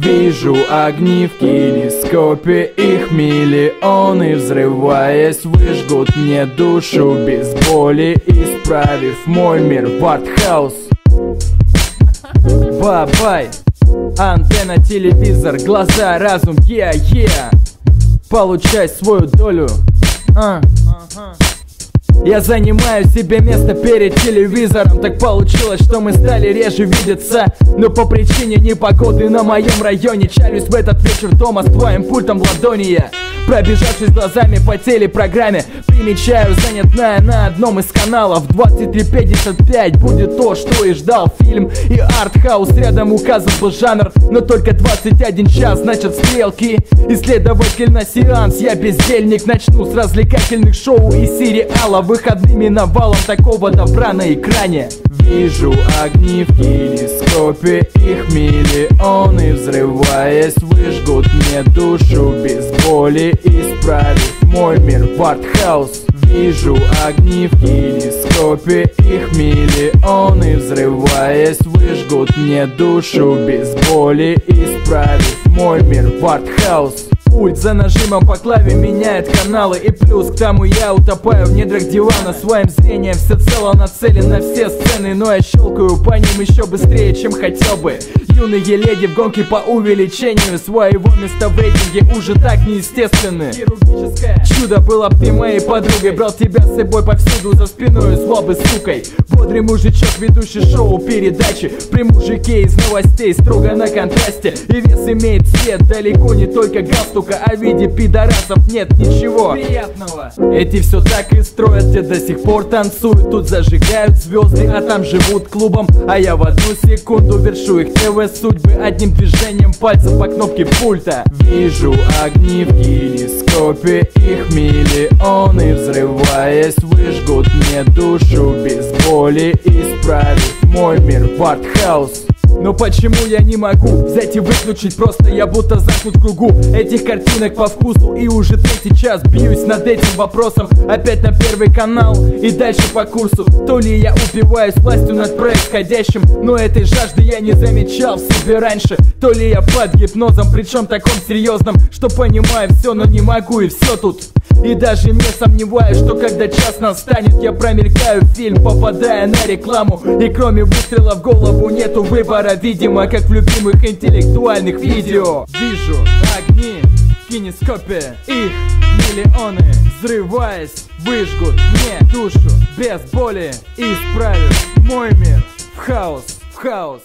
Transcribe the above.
Вижу огни в кинескопе, их миллионы, взрываясь, выжгут мне душу без боли, исправив мой мир в артхаус. Бабай, антенна, телевизор, глаза, разум, получай свою долю. Я занимаю себе место перед телевизором. Так получилось, что мы стали реже видеться, но по причине непогоды на моем районе. Чалюсь в этот вечер дома с твоим пультом в ладони я, пробежавшись глазами по телепрограмме, примечаю занятная на одном из каналов. 23:55 будет то, что и ждал фильм. И артхаус рядом указан был жанр, но только 21 час, значит стрелки. И следовательно сеанс, я бездельник, начну с развлекательных шоу и сериалов. Выходными навалом такого добра на экране. Вижу огни в кинескопе, их миллионы, взрываясь, выжгут мне душу без боли, исправив мой мир в артхаус. Вижу огни в кинескопе, их миллионы, взрываясь, выжгут мне душу без боли, исправив мой мир в артхаус. Пульт за нажимом по клаве меняет каналы, и плюс к тому я утопаю в недрах дивана. Своим зрением всецело нацелен на все сцены, но я щелкаю по ним еще быстрее, чем хотел бы. Юные леди в гонке по увеличению своего места в рейтинге уже так неестественны. Хирургическое чудо было б ты моей подругой, брал тебя с собой повсюду за спиной, звал бы сукой. Бодрый мужичок, ведущий шоу передачи, при мужике из новостей, строго на контрасте. И вес имеет цвет, далеко не только галстука, а в виде пидорасов нет ничего приятного. Эти все так и строят, где до сих пор танцуют. Тут зажигают звезды, а там живут клубом. А я в одну секунду вершу их ТВ-судьбы одним движением пальца по кнопке пульта. Вижу огни в кинескопе, их миллионы, взрываясь, выжгут мне душу без боли, исправив мой мир в артхаус. Но почему я не могу взять и выключить? Просто я будто замкнут в кругу этих картинок по вкусу. И уже третий час бьюсь над этим вопросом. Опять на первый канал и дальше по курсу. То ли я упиваюсь властью над происходящим, но этой жажды я не замечал в себе раньше. То ли я под гипнозом, причем таком серьезном, что понимаю все, но не могу, и все тут. И даже не сомневаюсь, что когда час настанет, я промелькаю в фильм, попадая на рекламу. И кроме выстрела в голову нету выбора, видимо, как в любимых интеллектуальных видео. Вижу огни в кинескопе, их миллионы, взрываясь, выжгут мне душу без боли, исправив мой мир в хаос, в хаос.